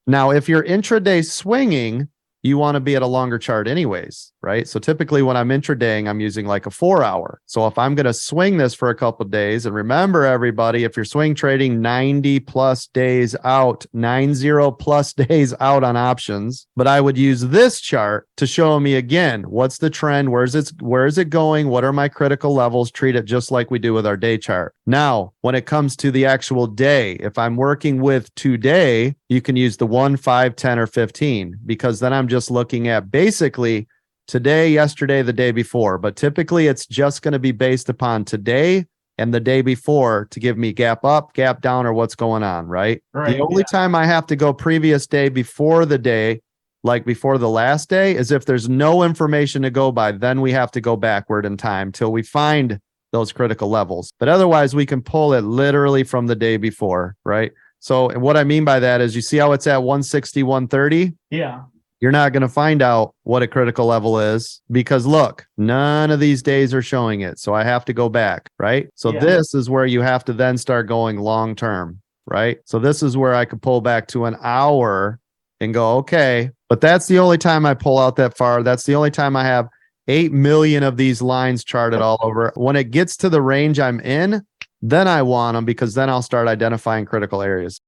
Now, if you're intraday swinging, you want to be at a longer chart anyways, right? So typically when I'm intradaying, I'm using like a 4 hour. So if I'm going to swing this for a couple of days, and remember everybody, if you're swing trading 90 plus days out, 90 plus days out on options, but I would use this chart to show me again, what's the trend? Where is it going? What are my critical levels? Treat it just like we do with our day chart. Now, when it comes to the actual day, if I'm working with today, you can use the 1, 5, 10, or 15, because then I'm just looking at basically today, yesterday, the day before. But typically it's just going to be based upon today and the day before to give me gap up, gap down, or what's going on, right? Right. The only time I have to go previous day before the day, like before the last day, is if there's no information to go by. Then we have to go backward in time till we find those critical levels. But otherwise, we can pull it literally from the day before, right? So what I mean by that is, you see how it's at 160, 130? Yeah. You're not going to find out what a critical level is, because look, none of these days are showing it. So I have to go back, right? So this is where you have to then start going long term, right? So this is where I could pull back to an hour and go, okay, but that's the only time I pull out that far. That's the only time I have 8 million of these lines charted all over. When it gets to the range I'm in, then I want them, because then I'll start identifying critical areas.